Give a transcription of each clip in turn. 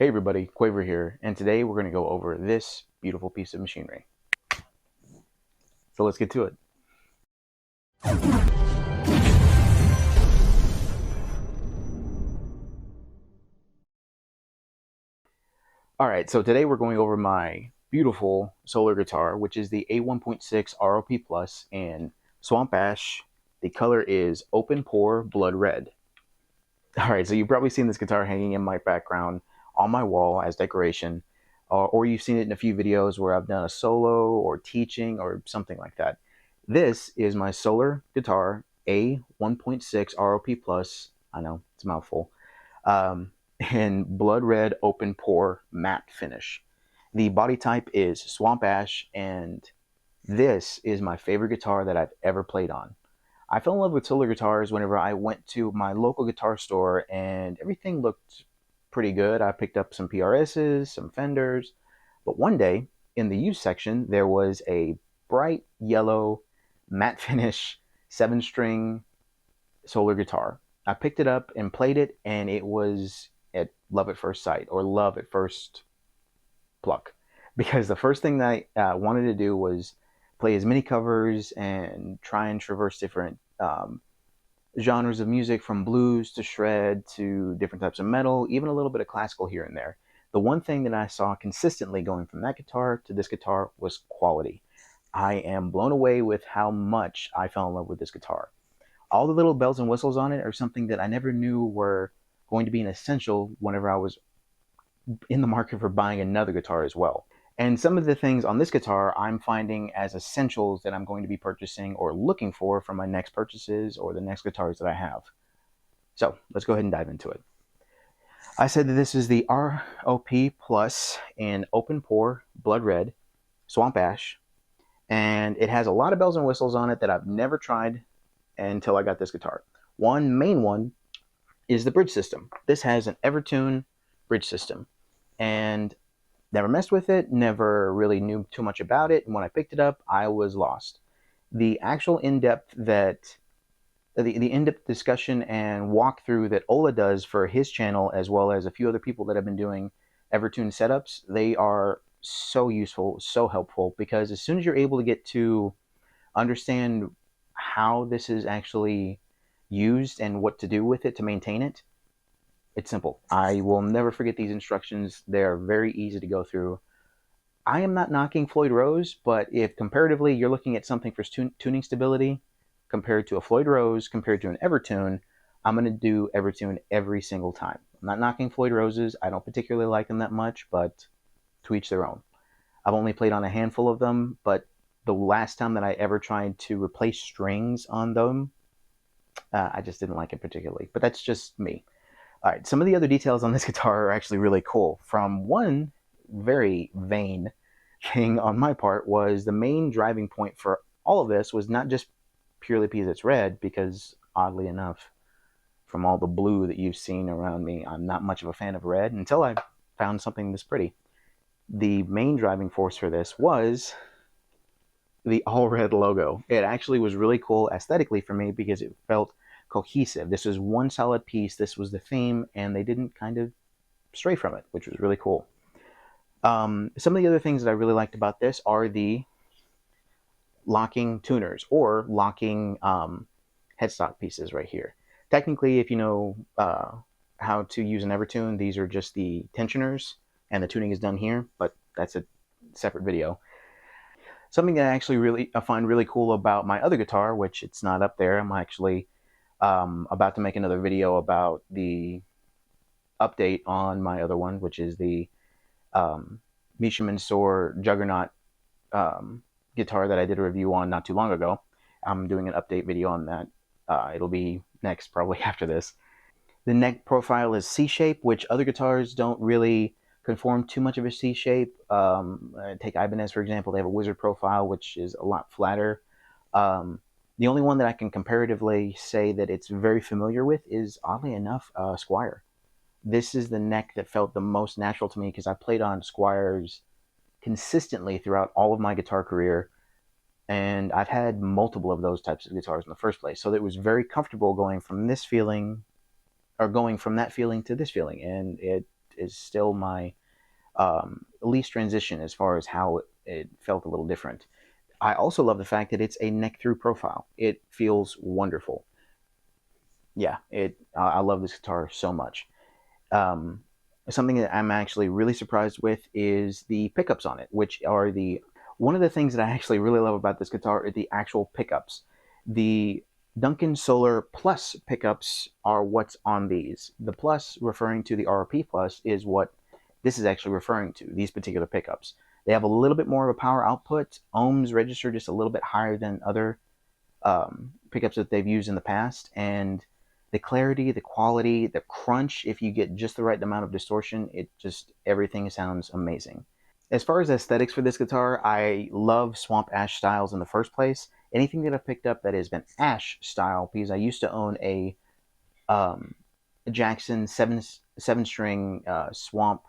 Hey everybody, Quaver here, and today we're going to go over this beautiful piece of machinery. So let's get to it. Alright, so today we're going over my beautiful solar guitar, which is the A1.6 ROP Plus in Swamp Ash. The color is Open Pore Blood Red. Alright, so you've probably seen this guitar hanging in my background on my wall as decoration, or you've seen it in a few videos where I've done a solo or teaching or something like that. This is my solar guitar A1.6 ROP Plus. I know, it's a mouthful. In blood red open pore matte finish. The body type is Swamp Ash, and this is my favorite guitar that I've ever played on. I fell in love with solar guitars whenever I went to my local guitar store and everything looked pretty good. I picked up some PRSs, some Fenders, but one day in the used section there was a bright yellow matte finish 7-string solar guitar. I picked it up and played it, and it was at love at first sight, or love at first pluck, because the first thing that I wanted to do was play as many covers and try and traverse different genres of music, from blues to shred to different types of metal, even a little bit of classical here and there. The one thing that I saw consistently going from that guitar to this guitar was quality. I am blown away with how much I fell in love with this guitar. All the little bells and whistles on it are something that I never knew were going to be an essential whenever I was in the market for buying another guitar as well. And some of the things on this guitar I'm finding as essentials that I'm going to be purchasing or looking for my next purchases or the next guitars that I have. So let's go ahead and dive into it. I said that this is the ROP Plus in Open Pore Blood Red Swamp Ash, and it has a lot of bells and whistles on it that I've never tried until I got this guitar. One main one is the bridge system. This has an Evertune bridge system, and never messed with it, never really knew too much about it, and when I picked it up, I was lost. The actual in-depth discussion and walkthrough that Ola does for his channel, as well as a few other people that have been doing Evertune setups, they are so useful, so helpful, because as soon as you're able to get to understand how this is actually used and what to do with it to maintain it, it's simple. I will never forget these instructions. They're very easy to go through. I am not knocking Floyd Rose, but if comparatively you're looking at something for tuning stability compared to a Floyd Rose, compared to an Evertune, I'm going to do Evertune every single time. I'm not knocking Floyd Roses. I don't particularly like them that much, but to each their own. I've only played on a handful of them, but the last time that I ever tried to replace strings on them, I just didn't like it particularly. But that's just me. All right, some of the other details on this guitar are actually really cool. From one very vain thing on my part was the main driving point for all of this was not just purely because it's red, because oddly enough, from all the blue that you've seen around me, I'm not much of a fan of red until I found something this pretty. The main driving force for this was the all red logo. It actually was really cool aesthetically for me because it felt cohesive. This was one solid piece. This was the theme, and they didn't kind of stray from it, which was really cool. Some of the other things that I really liked about this are the locking tuners, or locking headstock pieces right here. Technically, if you know how to use an Evertune, these are just the tensioners, and the tuning is done here, but that's a separate video. Something that I find really cool about my other guitar, which it's not up there, I'm actually about to make another video about the update on my other one, which is the Misha Soar Juggernaut guitar that I did a review on not too long ago. I'm doing an update video on that. It'll be next, probably after this. The neck profile is C-shape, which other guitars don't really conform too much of a C-shape. Take Ibanez, for example. They have a wizard profile, which is a lot flatter. The only one that I can comparatively say that it's very familiar with is, oddly enough, Squier. This is the neck that felt the most natural to me because I played on Squiers consistently throughout all of my guitar career, and I've had multiple of those types of guitars in the first place. So it was very comfortable going from this feeling, or going from that feeling to this feeling, and it is still my least transition as far as how it felt a little different. I also love the fact that it's a neck through profile. It feels wonderful. Yeah, I love this guitar so much. Um, Something that I'm actually really surprised with is the pickups on it, which are the one of the things that I actually really love about this guitar are the actual pickups. The Duncan Solar Plus pickups are what's on these. The plus, referring to the ROP Plus, is what this is actually referring to, these particular pickups. They have a little bit more of a power output. Ohms register just a little bit higher than other pickups that they've used in the past, and the clarity, the quality, the crunch, if you get just the right amount of distortion, everything sounds amazing. As far as aesthetics for this guitar, I love Swamp Ash styles in the first place. Anything that I've picked up that has been Ash style, because I used to own um, a Jackson seven string Swamp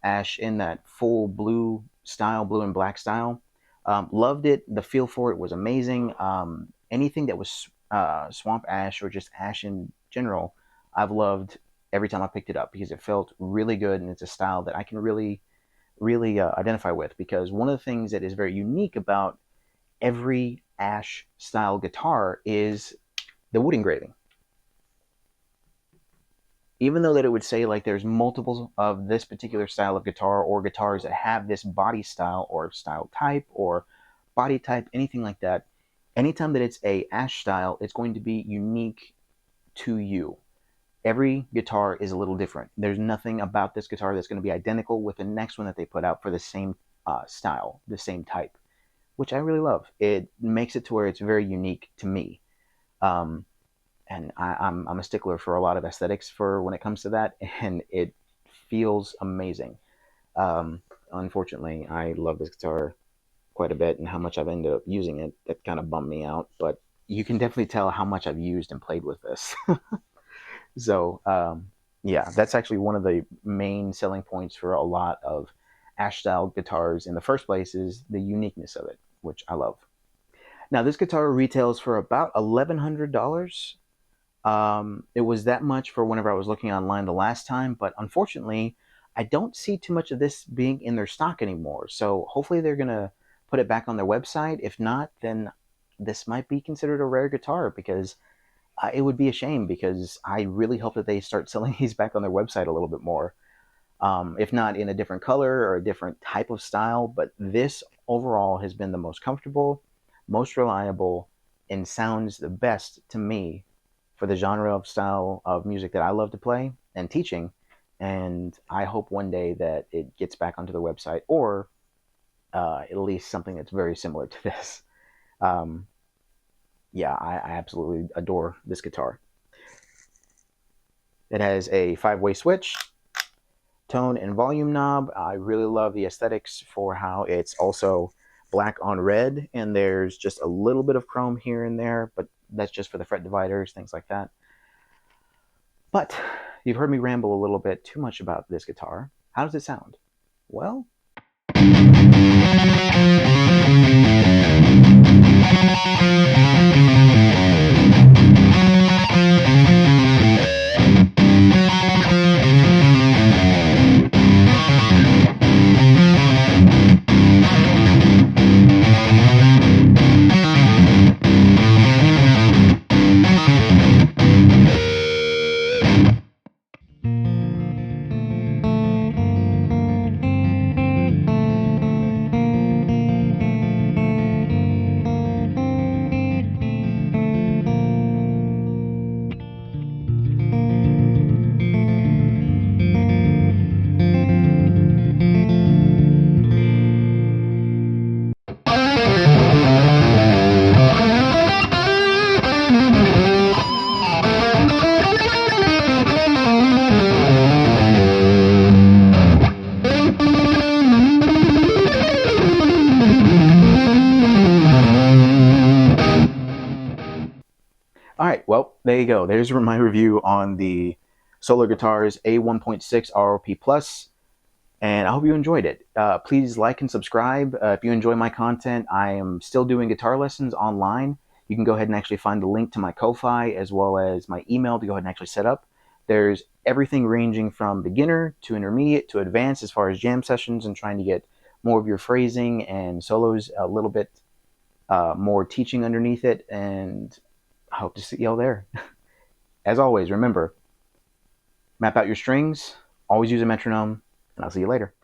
Ash in that full blue style, blue and black style. Loved it. The feel for it was amazing. Anything that was Swamp Ash or just Ash in general, I've loved every time I picked it up because it felt really good, and it's a style that I can really identify with, because one of the things that is very unique about every Ash style guitar is the wood engraving. Even though that it would say like there's multiple of this particular style of guitar or guitars that have this body style or style type or body type, anything like that, anytime that it's a Ash style, it's going to be unique to you. Every guitar is a little different. There's nothing about this guitar that's going to be identical with the next one that they put out for the same style, the same type, which I really love. It makes it to where it's very unique to me. And I'm a stickler for a lot of aesthetics for when it comes to that, and it feels amazing. Unfortunately, I love this guitar quite a bit, and how much I've ended up using it, that kind of bummed me out, but you can definitely tell how much I've used and played with this. So, yeah, that's actually one of the main selling points for a lot of Ash style guitars in the first place, is the uniqueness of it, which I love. Now, this guitar retails for about $1,100. It was that much for whenever I was looking online the last time, but unfortunately, I don't see too much of this being in their stock anymore. So hopefully they're going to put it back on their website. If not, then this might be considered a rare guitar, because it would be a shame, because I really hope that they start selling these back on their website a little bit more. If not in a different color or a different type of style, but this overall has been the most comfortable, most reliable, and sounds the best to me for the genre of style of music that I love to play and teaching. And I hope one day that it gets back onto the website, or at least something that's very similar to this. Yeah, I absolutely adore this guitar. It has a 5-way switch, tone and volume knob. I really love the aesthetics for how it's also black on red, and there's just a little bit of chrome here and there, but that's just for the fret dividers, things like that. But you've heard me ramble a little bit too much about this guitar. How does it sound? Well, all right, well, there you go. There's my review on the Solar Guitars A1.6 ROP Plus, and I hope you enjoyed it. Please like and subscribe. If you enjoy my content, I am still doing guitar lessons online. You can go ahead and actually find the link to my Ko-Fi as well as my email to go ahead and actually set up. There's everything ranging from beginner to intermediate to advanced as far as jam sessions and trying to get more of your phrasing and solos a little bit more teaching underneath it. And I hope to see y'all there. As always, remember, map out your strings, always use a metronome, and I'll see you later.